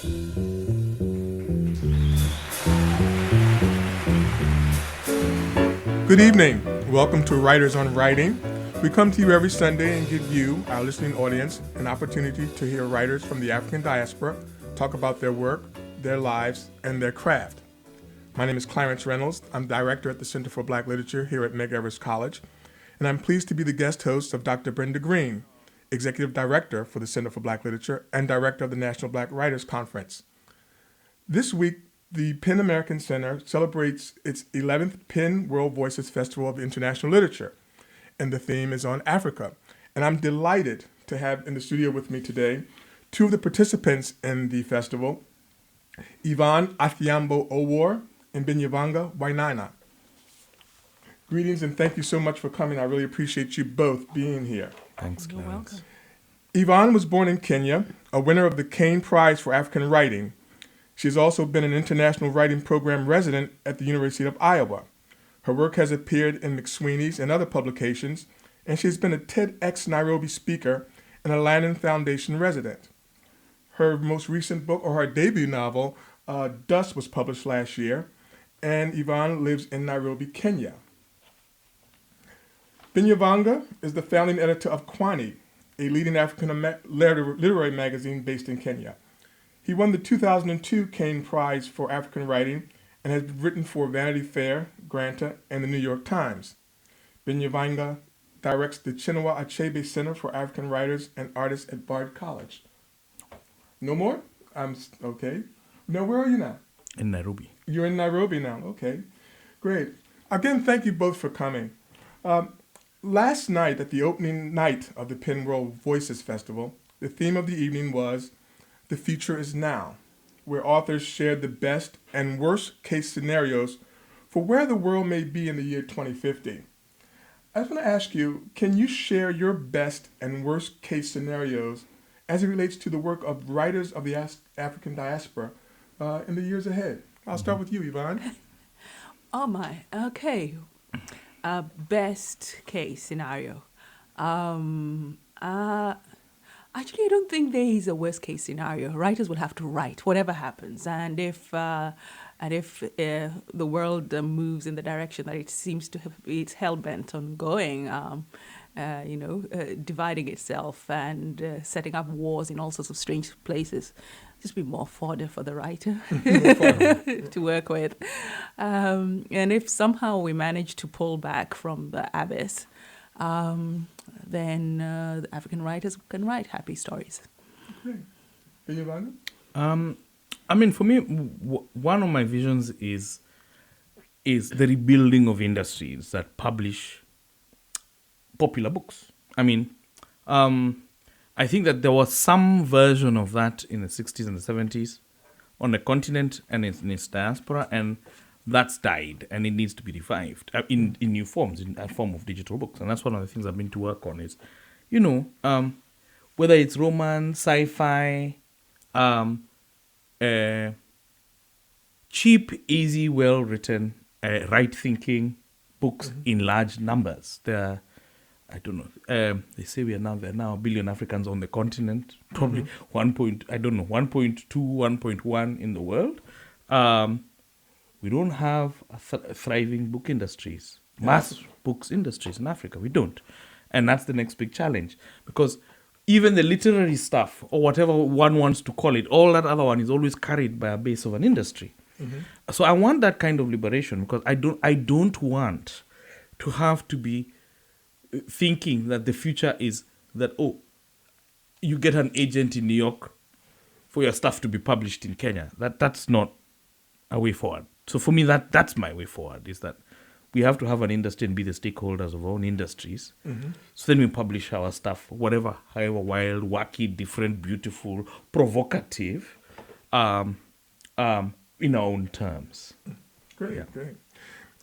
Good evening. Welcome to Writers on Writing. We come to you every Sunday and give you, our listening audience, an opportunity to hear writers from the African diaspora talk about their work, their lives, and their craft. My name is Clarence Reynolds. I'm director at the Center for Black Literature here at Medgar Evers College, and I'm pleased to be the guest host of Dr. Brenda Green, executive director for the Center for Black Literature and director of the National Black Writers Conference. This week, the PEN American Center celebrates its 11th PEN World Voices Festival of International Literature, and the theme is on Africa. And I'm delighted to have in the studio with me today two of the participants in the festival, Yvonne Adhiambo Owuor and Binyavanga Wainaina. Greetings and thank you so much for coming. I really appreciate you both being here. Thanks, Clarence. You're welcome. Yvonne was born in Kenya, a winner of the Caine Prize for African Writing. She has also been an International Writing Program resident at the University of Iowa. Her work has appeared in McSweeney's and other publications, and she has been a TEDx Nairobi speaker and a Lannan Foundation resident. Her most recent book, or her debut novel, Dust, was published last year, and Yvonne lives in Nairobi, Kenya. Binyavanga is the founding editor of Kwani, a leading African literary magazine based in Kenya. He won the 2002 Caine Prize for African Writing and has written for Vanity Fair, Granta, and the New York Times. Binyavanga directs the Chinua Achebe Center for African Writers and Artists at Bard College. No more? Okay. Now, where are you now? In Nairobi. You're in Nairobi now. Okay. Great. Again, thank you both for coming. Last night, at the opening night of the PEN World Voices Festival, the theme of the evening was "The Future is Now," where authors shared the best and worst case scenarios for where the world may be in the year 2050. I just want to ask you, can you share your best and worst case scenarios as it relates to the work of writers of the African diaspora in the years ahead? I'll start with you, Yvonne. Oh my, okay. Best case scenario. Actually, I don't think there is a worst case scenario. Writers will have to write whatever happens, and if the world moves in the direction that it seems to have, it's hell bent on going, dividing itself and setting up wars in all sorts of strange places, just be more fodder for the writer to work with. And if somehow we manage to pull back from the abyss, then the African writers can write happy stories. Okay. Binyavanga? For me, one of my visions is the rebuilding of industries that publish popular books. I think that there was some version of that in the 60s and the 70s on the continent and in its diaspora, and that's died, and it needs to be revived in new forms, in a form of digital books. And that's one of the things I've been to work on is, whether it's romance, sci-fi, cheap, easy, well-written, right-thinking books in large numbers. They say there are now a billion Africans on the continent, probably 1.2, 1.1 in the world. We don't have thriving book industries, mass books industries in Africa. We don't. And that's the next big challenge. Because even the literary stuff, or whatever one wants to call it, all that other one is always carried by a base of an industry. Mm-hmm. So I want that kind of liberation, because I don't want to have to be thinking that the future is that, you get an agent in New York for your stuff to be published in Kenya. That's not a way forward. So for me, that's my way forward, is that we have to have an industry and be the stakeholders of our own industries. Mm-hmm. So then we publish our stuff, however wild, wacky, different, beautiful, provocative, in our own terms. Great.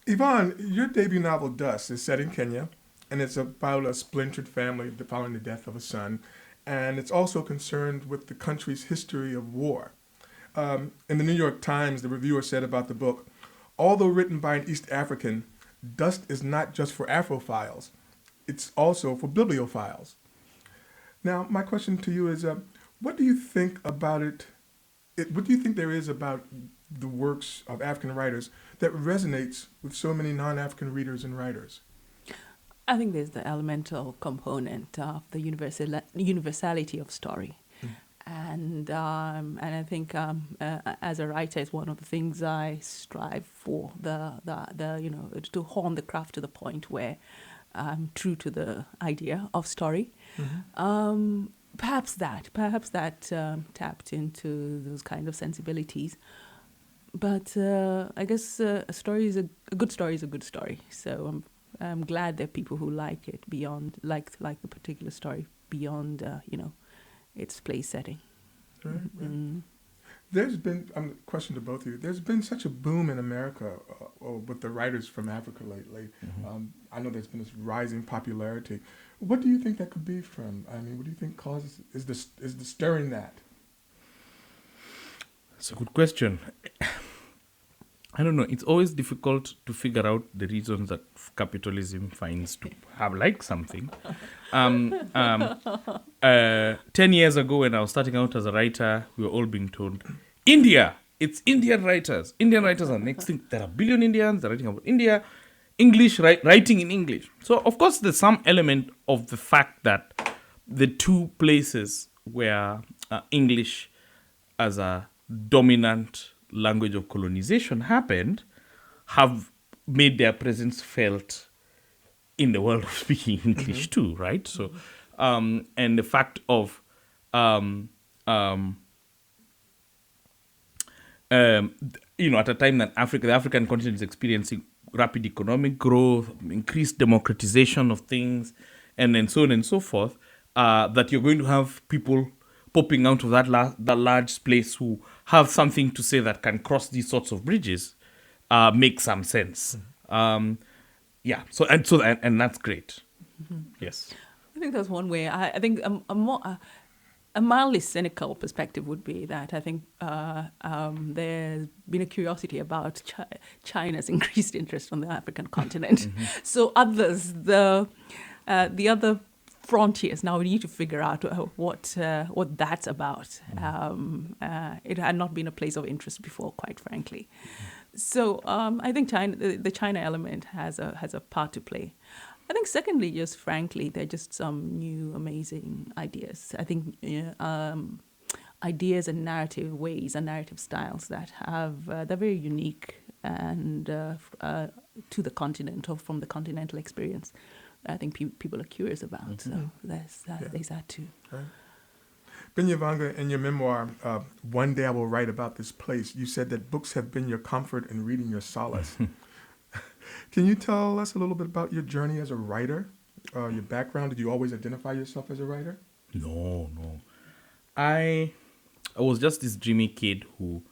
Yvonne, your debut novel, Dust, is set in Kenya, and it's about a splintered family following the death of a son. And it's also concerned with the country's history of war. In the New York Times, the reviewer said about the book, although written by an East African, Dust is not just for Afrophiles, it's also for bibliophiles. Now, my question to you is, what do you think about it what do you think there is about the works of African writers that resonates with so many non-African readers and writers? I think there's the elemental component of the universality of story. And I think as a writer, it's one of the things I strive for, to hone the craft to the point where I'm true to the idea of story. Perhaps that tapped into those kind of sensibilities. But I guess a good story is a good story. So I'm glad there are people who like it beyond, like the particular story beyond, its place setting. Right. There's been, question to both of you, there's been such a boom in America with the writers from Africa lately. I know there's been this rising popularity. What do you think that could be from? I mean, what do you think is the stirring that? It's a good question. I don't know. It's always difficult to figure out the reasons that capitalism finds to have liked something. 10 years ago, when I was starting out as a writer, we were all being told, India, it's Indian writers. Indian writers are next thing. There are a billion Indians, they're writing about India. English, writing in English. So, of course, there's some element of the fact that the two places where English as a dominant language of colonization happened have made their presence felt in the world of speaking English too, right? So, and the fact of at a time that the African continent is experiencing rapid economic growth, increased democratization of things, and then so on and so forth, that you're going to have people popping out of that large place who have something to say that can cross these sorts of bridges, makes some sense. And that's great. Yes. I think that's one way. I think a mildly cynical perspective would be that I think there's been a curiosity about China's increased interest on the African continent. So the other frontiers, now we need to figure out what that's about. It had not been a place of interest before, quite frankly. So I think the China element has a part to play. I think secondly, just frankly, there are just some new amazing ideas. I think ideas and narrative ways and narrative styles that they're very unique and to the continent or from the continental experience. I think people are curious about. So there's that too. Right. Binyavanga, in your memoir, One Day I Will Write About This Place, you said that books have been your comfort and reading your solace. Can you tell us a little bit about your journey as a writer, your background? Did you always identify yourself as a writer? No. I was just this dreamy kid who,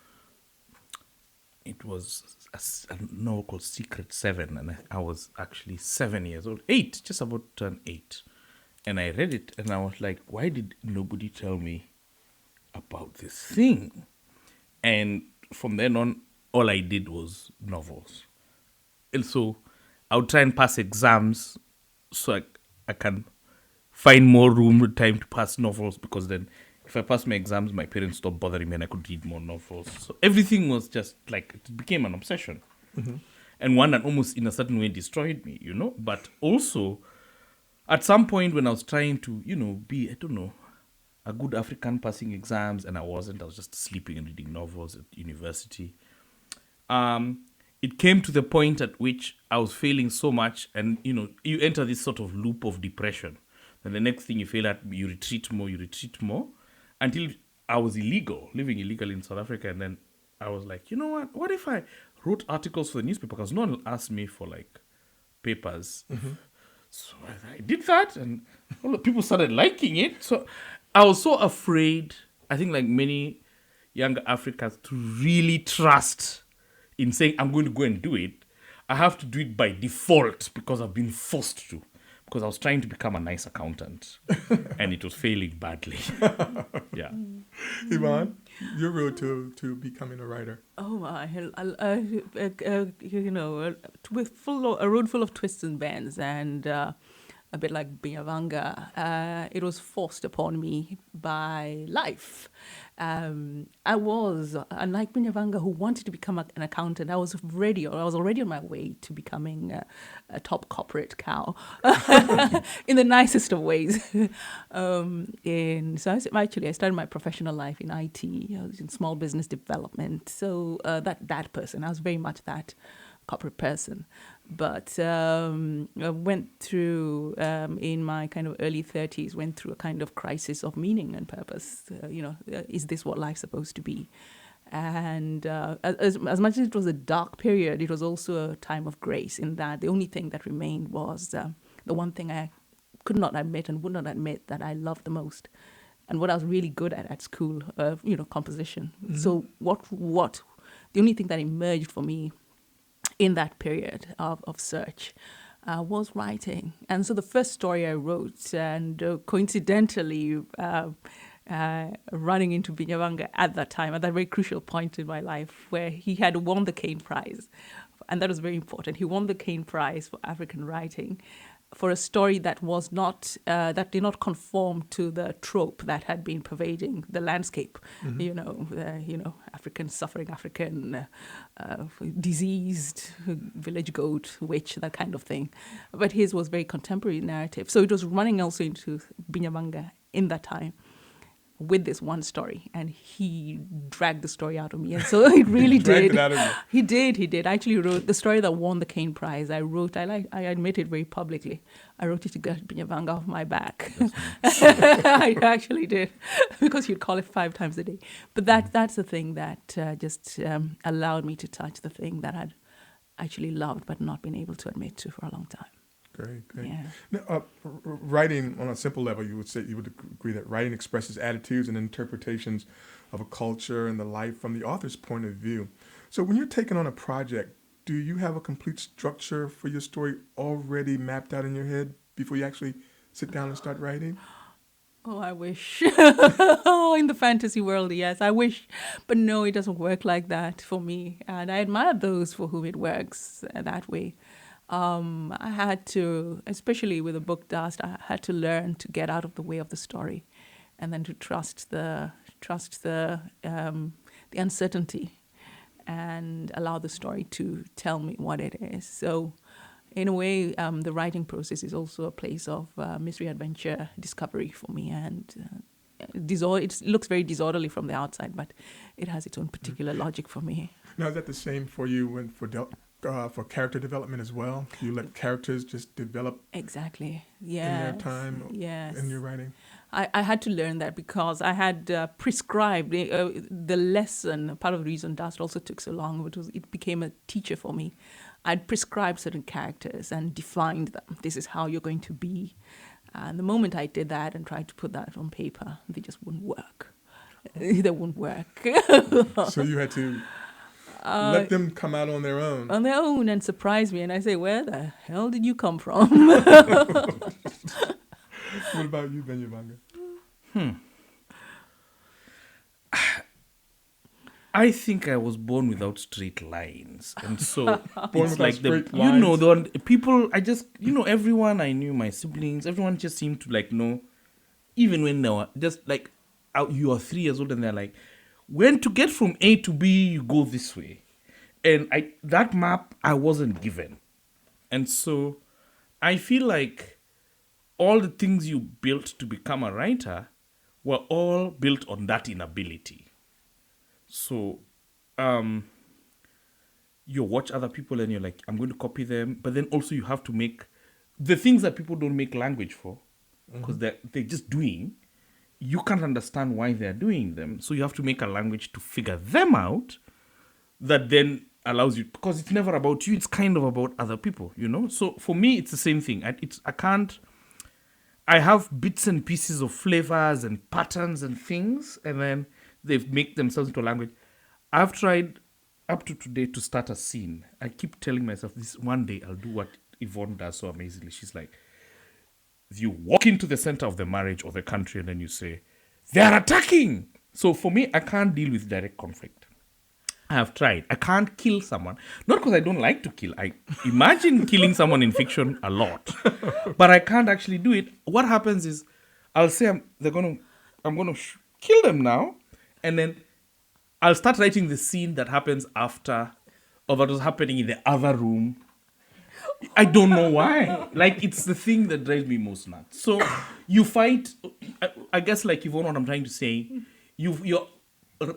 it was a novel called Secret 7, and I was actually 7 years old, 8, just about to turn 8. And I read it, and I was like, why did nobody tell me about this thing? And from then on, all I did was novels. And so I would try and pass exams so I can find more time to pass novels, because then if I passed my exams, my parents stopped bothering me and I could read more novels. So everything was just like, it became an obsession. And one that almost in a certain way destroyed me, But also, at some point when I was trying to, be, a good African passing exams, and I wasn't, I was just sleeping and reading novels at university. It came to the point at which I was failing so much, and, you enter this sort of loop of depression. And the next thing you fail at, you retreat more, until I was living illegally in South Africa. And then I was like, you know what if I wrote articles for the newspaper? Because no one will ask me for, papers. So I did that, and all the people started liking it. So I was so afraid, I think like many younger Africans, to really trust in saying, I'm going to go and do it. I have to do it by default because I've been forced to. Because I was trying to become a nice accountant, and it was failing badly. Yeah. Yvonne, your road to becoming a writer. Oh my! A road full of twists and bends, and a bit like Binyavanga, it was forced upon me by life. I was, unlike Binyavanga, who wanted to become an accountant, I was already on my way to becoming a top corporate cow in the nicest of ways. I started my professional life in IT. I was in small business development. So that person, I was very much that corporate person. But I went through, in my kind of early 30s, went through a kind of crisis of meaning and purpose. Is this what life's supposed to be? And as much as it was a dark period, it was also a time of grace in that the only thing that remained was the one thing I could not admit and would not admit that I loved the most. And what I was really good at school, composition. Mm-hmm. So the only thing that emerged for me in that period of search was writing. And so the first story I wrote, and coincidentally running into Binyavanga at that time, at that very crucial point in my life, where he had won the Caine Prize. And that was very important. He won the Caine Prize for African writing for a story that was not that did not conform to the trope that had been pervading the landscape. Mm-hmm. African suffering, African diseased village goat, witch, that kind of thing. But his was very contemporary narrative. So it was running also into Binyavanga in that time with this one story, and he dragged the story out of me, and so it really did. It out of you. He did. I actually wrote the story that won the Caine Prize. I admit it very publicly. I wrote it to get Binyavanga off my back. Nice. I actually did, because you'd call it 5 times a day. But that's the thing that just allowed me to touch the thing that I'd actually loved but not been able to admit to for a long time. Great. Yeah. Now, writing on a simple level, you would agree that writing expresses attitudes and interpretations of a culture and the life from the author's point of view. So when you're taking on a project, do you have a complete structure for your story already mapped out in your head before you actually sit down and start writing? Oh, I wish. In the fantasy world, yes, I wish. But no, it doesn't work like that for me. And I admire those for whom it works that way. I had to, especially with the book Dust, I had to learn to get out of the way of the story, and then to trust the uncertainty, and allow the story to tell me what it is. So, in a way, the writing process is also a place of mystery, adventure, discovery for me, and it looks very disorderly from the outside, but it has its own particular logic for me. Now, is that the same for you and for character development as well? You let characters just develop exactly, in their time in your writing? I had to learn that because I had prescribed the lesson. Part of the reason Dust also took so long was it became a teacher for me. I'd prescribed certain characters and defined them. This is how you're going to be. And the moment I did that and tried to put that on paper, they just wouldn't work. They wouldn't work. So you had to let them come out on their own. On their own and surprise me. And I say, where the hell did you come from? What about you, Binyavanga? I think I was born without straight lines, and so Born it's like straight lines? the one, people. I just everyone I knew, my siblings, everyone just seemed to know, even when they were just you are 3 years old and they're like, when to get from A to B, you go this way, and that map I wasn't given, and so I feel like all the things you built to become a writer were all built on that inability. So, you watch other people and you're like, I'm going to copy them. But then also you have to make the things that people don't make language for, because they're just doing. You can't understand why they're doing them. So you have to make a language to figure them out that then allows you, because it's never about you. It's kind of about other people, So for me, it's the same thing. I have bits and pieces of flavors and patterns and things, and then they make themselves into a language. I've tried up to today to start a scene. I keep telling myself this one day I'll do what Yvonne does so amazingly. She's like, you walk into the center of the marriage or the country and then you say, they're attacking. So for me, I can't deal with direct conflict. I have tried. I can't kill someone. Not because I don't like to kill. I imagine killing someone in fiction a lot. But I can't actually do it. What happens is I'll say I'm going to kill them now. And then I'll start writing the scene that happens after or what was happening in the other room. I don't know why. Like, it's the thing that drives me most nuts. So you fight, I guess like Yvonne, what I'm trying to say, your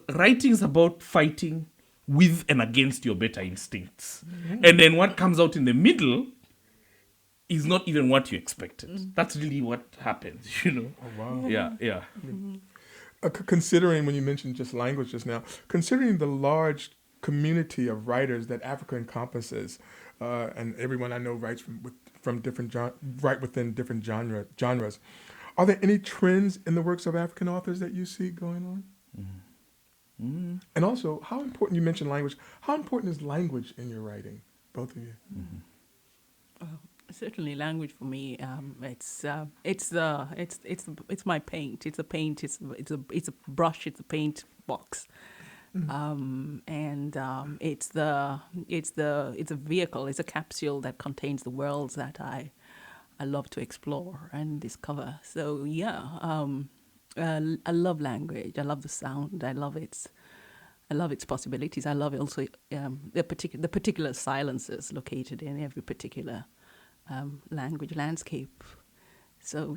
writing's about fighting with and against your better instincts. Mm-hmm. And then what comes out in the middle is not even what you expected. Mm-hmm. That's really what happens, you know? Oh, wow. Yeah. Mm-hmm. Considering, when you mentioned just language just now, considering the large community of writers that Africa encompasses, and everyone I know writes from different write within different genres, are there any trends in the works of African authors that you see going on? Mm-hmm. Mm-hmm. And also, how important, you mentioned language, how important is language in your writing, both of you? Mm-hmm. Certainly, language for me, it's my paint. It's a paint. It's a brush. It's a paint box, mm-hmm. It's a vehicle. It's a capsule that contains the worlds that I love to explore and discover. So I love language. I love the sound. I love its possibilities. I love also the particular silences located in every particular language landscape. So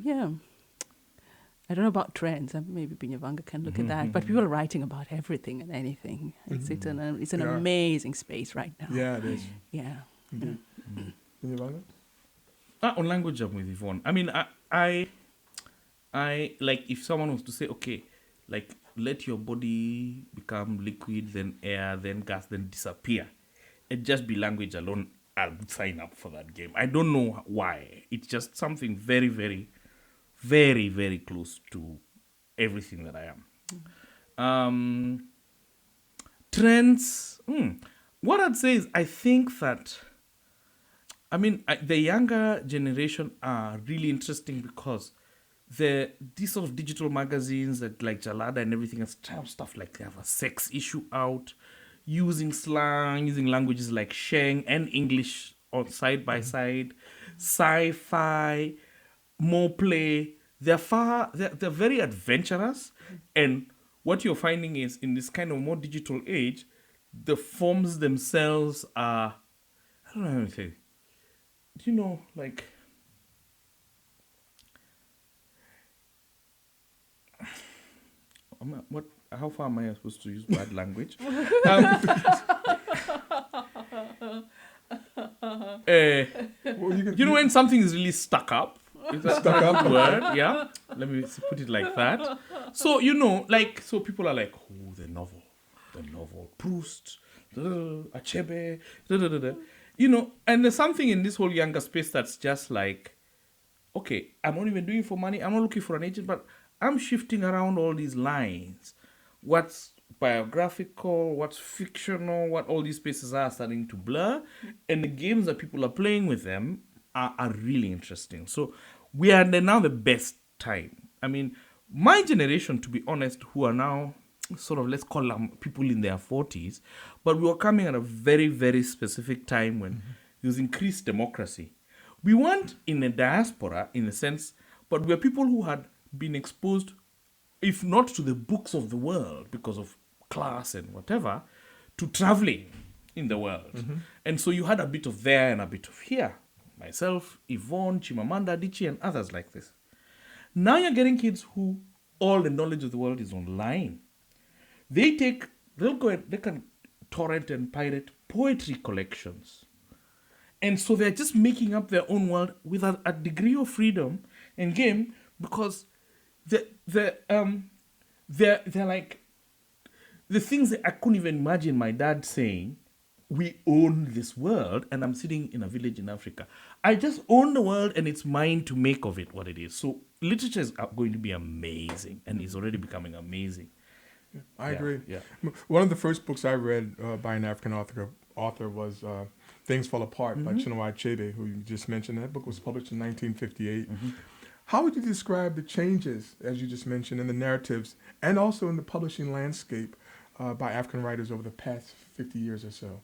I don't know about trends. Maybe Binyavanga can look at that. But people are writing about everything and anything. It's an amazing space right now. Yeah, it is. Yeah. Binyavanga? On language, I'm with Yvonne. I mean, I like, if someone was to say, okay, like, let your body become liquid, then air, then gas, then disappear. It'd just be language alone. I'll sign up for that game. I don't know why. It's just something very, very, very, very close to everything that I am. Trends. What I'd say is, I think that, the younger generation are really interesting because these sort of digital magazines that like Jalada and everything else have stuff like they have a sex issue out, using slang, using languages like Sheng and English on side by side, sci-fi, more play. They're very adventurous, and what you're finding is in this kind of more digital age, the forms themselves are, I don't know how to say, do you know, like, how far am I supposed to use bad language? You know when something is really stuck up? It's a stuck up word, yeah? Let me put it like that. So, so people are like, oh, the novel, Proust, Achebe, and there's something in this whole younger space that's just like, okay, I'm not even doing it for money, I'm not looking for an agent, but I'm shifting around all these lines. What's biographical, what's fictional, what all these spaces are starting to blur. And the games that people are playing with them are really interesting. So we are now the best time. I mean, my generation, to be honest, who are now sort of, let's call them people in their 40s, but we were coming at a very, very specific time when there was increased democracy. We weren't in a diaspora, in a sense, but we are people who had been exposed, if not to the books of the world because of class and whatever, to traveling in the world. Mm-hmm. And so you had a bit of there and a bit of here. Myself, Yvonne, Chimamanda Adichie, and others like this. Now you're getting kids who all the knowledge of the world is online. They can torrent and pirate poetry collections. And so they're just making up their own world with a degree of freedom and game, because they're like the things that I couldn't even imagine my dad saying, we own this world, and I'm sitting in a village in Africa. I just own the world, and it's mine to make of it what it is. So literature is going to be amazing, and it's already becoming amazing. I agree. Yeah. One of the first books I read by an African author was Things Fall Apart by Chinua Achebe, who you just mentioned. That book was published in 1958. Mm-hmm. How would you describe the changes, as you just mentioned, in the narratives and also in the publishing landscape by African writers over the past 50 years or so?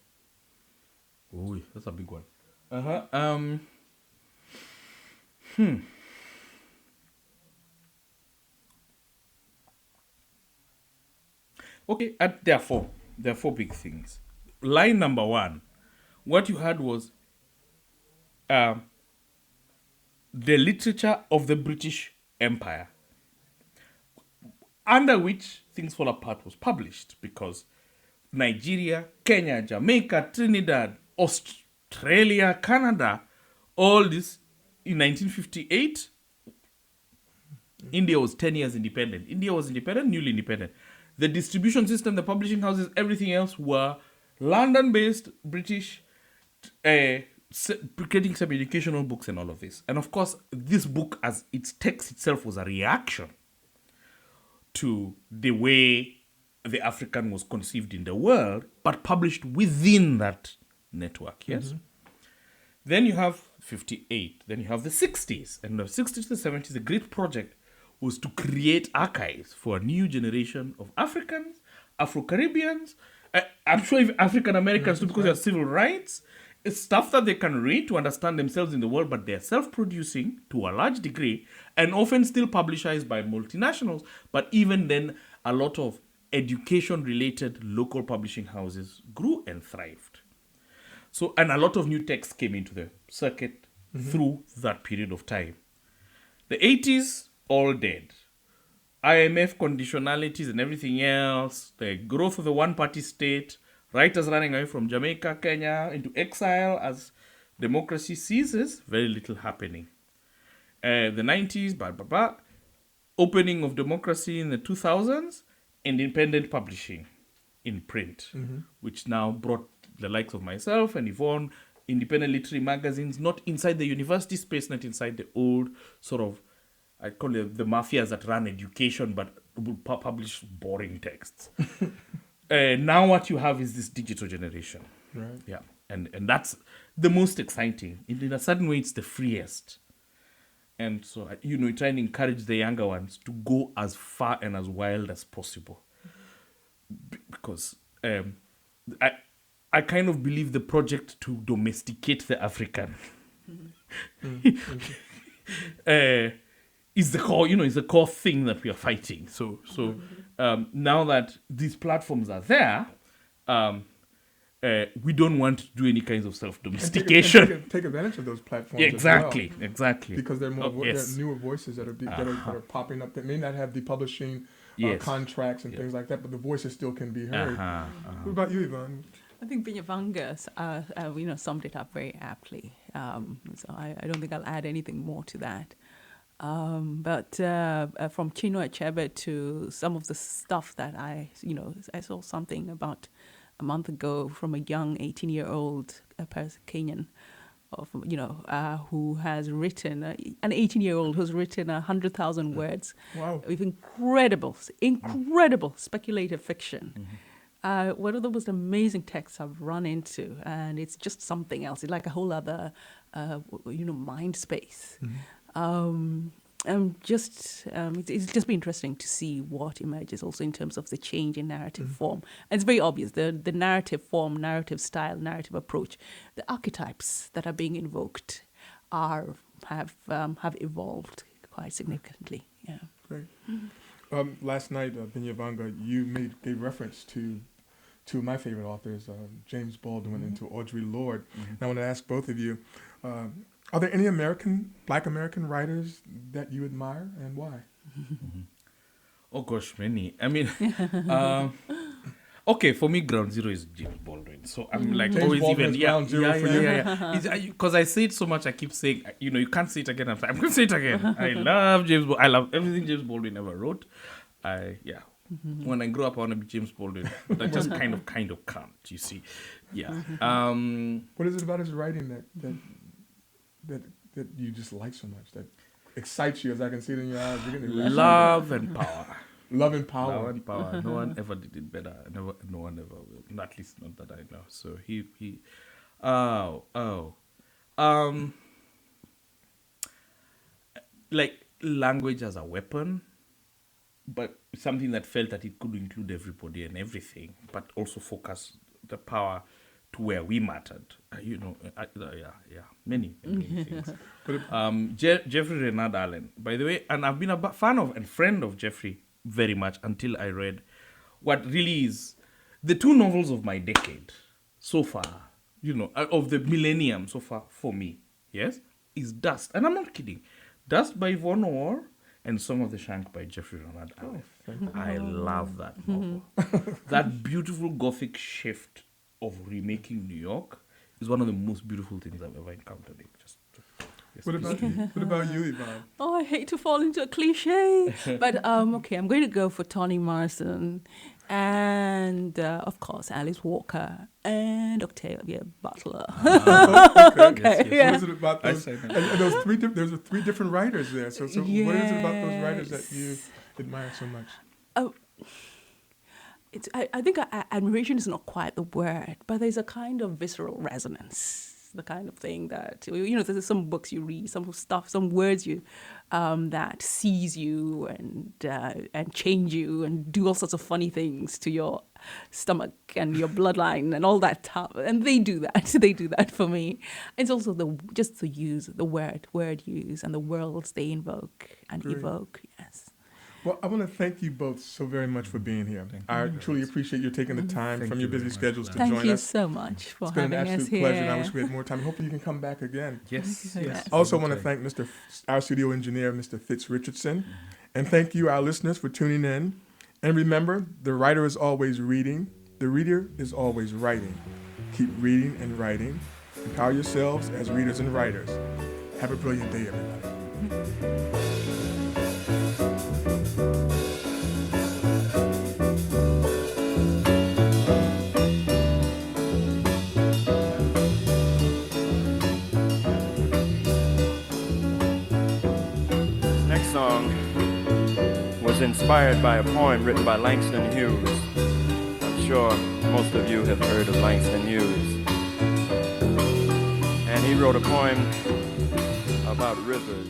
Oh, that's a big one. Uh-huh. Okay, there are four. There are four big things. Line number one, what you had was um, the literature of the British Empire, under which Things Fall Apart was published, because Nigeria, Kenya, Jamaica, Trinidad, Australia, Canada, all this in 1958. India was 10 years independent. India was independent, newly independent. The distribution system, the publishing houses, everything else were London-based British, creating some educational books and all of this. And of course, this book, as its text itself, was a reaction to the way the African was conceived in the world, but published within that network, yes? Mm-hmm. Then you have 58. Then you have the 60s. And the 60s to the 70s, the great project was to create archives for a new generation of Africans, Afro-Caribbeans, I'm sure if African Americans too, because they have civil rights. It's stuff that they can read to understand themselves in the world, but they're self-producing to a large degree and often still publicized by multinationals. But even then, a lot of education-related local publishing houses grew and thrived. So, and a lot of new texts came into the circuit through that period of time. The 80s, all dead. IMF conditionalities and everything else, the growth of the one-party state, writers running away from Jamaica, Kenya, into exile as democracy ceases, very little happening. The 90s, opening of democracy in the 2000s, independent publishing in print, which now brought the likes of myself and Yvonne, independent literary magazines, not inside the university space, not inside the old sort of, I call it the mafias that run education, but will publish boring texts. Now what you have is this digital generation. Right. Yeah. And that's the most exciting. In a certain way, it's the freest. And so, you try and encourage the younger ones to go as far and as wild as possible. Because I kind of believe the project to domesticate the African is the core, is the core thing that we are fighting. So now that these platforms are there, we don't want to do any kinds of self-domestication. Take advantage of those platforms. Exactly, as well, exactly. Because there are there are newer voices that are popping up that may not have the publishing contracts and things like that, but the voices still can be heard. What about you, Yvonne? I think Binyavanga summed it up very aptly. So I don't think I'll add anything more to that. But from Chinua Achebe to some of the stuff that I saw something about a month ago from a young 18-year-old Kenyan, who has written, an 18-year-old who's written 100,000 words. Wow. With incredible speculative fiction. One of the most amazing texts I've run into, and it's just something else. It's like a whole other, mind space. It's just been interesting to see what emerges also in terms of the change in narrative form. And it's very obvious, the narrative form, narrative style, narrative approach, the archetypes that are being invoked have evolved quite significantly. Yeah. Great. Last night, Binyavanga, you gave reference to two of my favorite authors, James Baldwin and to Audre Lorde. And I want to ask both of you, are there any Black American writers that you admire, and why? Oh gosh, many. I mean, okay, for me, ground zero is James Baldwin. So I'm like James always Baldwin even ground zero for you. Yeah. Because I say it so much, I keep saying, you can't say it again. I'm going to say it again. I love James. I love everything James Baldwin ever wrote. When I grow up, I want to be James Baldwin, but I just kind of can't. You see, yeah. What is it about his writing that you just like so much, that excites you, as I can see it in your eyes? Love and power. Love and power. Love and power. No one ever did it better. No one ever will. At least not that I know. So like language as a weapon. but something that felt that it could include everybody and everything, but also focus the power to where we mattered. Many things. Jeffrey Renard Allen, by the way, and I've been a fan of and friend of Jeffrey very much until I read what really is the two novels of my decade so far, of the millennium so far for me, yes, is Dust. And I'm not kidding. Dust by Yvonne Owuor and Song of the Shank by Jeffrey Renard Allen. I love that novel. That beautiful Gothic shift of remaking New York is one of the most beautiful things I've ever encountered. What about you, Yvonne? Oh, I hate to fall into a cliche, but okay, I'm going to go for Toni Morrison and, of course, Alice Walker and Octavia Butler. Okay. Yeah. What is it about those? And those there's three different writers there. So what is it about those writers that you admire so much? Oh, I think admiration is not quite the word, but there's a kind of visceral resonance. The kind of thing that, there's some books you read, some words you that seize you and change you and do all sorts of funny things to your stomach and your bloodline and all that stuff. And they do that. They do that for me. It's also the word use and the worlds they invoke and Great. evoke. Yes. Well, I want to thank you both so very much for being here. I truly appreciate you taking the time from your busy schedules to join us. Thank you so much for having us here. It's been an absolute pleasure, and I wish we had more time. Hopefully you can come back again. Yes. I also want to thank our studio engineer, Mr. Fitz Richardson. And thank you, our listeners, for tuning in. And remember, the writer is always reading. The reader is always writing. Keep reading and writing. Empower yourselves as readers and writers. Have a brilliant day, everybody. Song was inspired by a poem written by Langston Hughes. I'm sure most of you have heard of Langston Hughes. And he wrote a poem about rivers.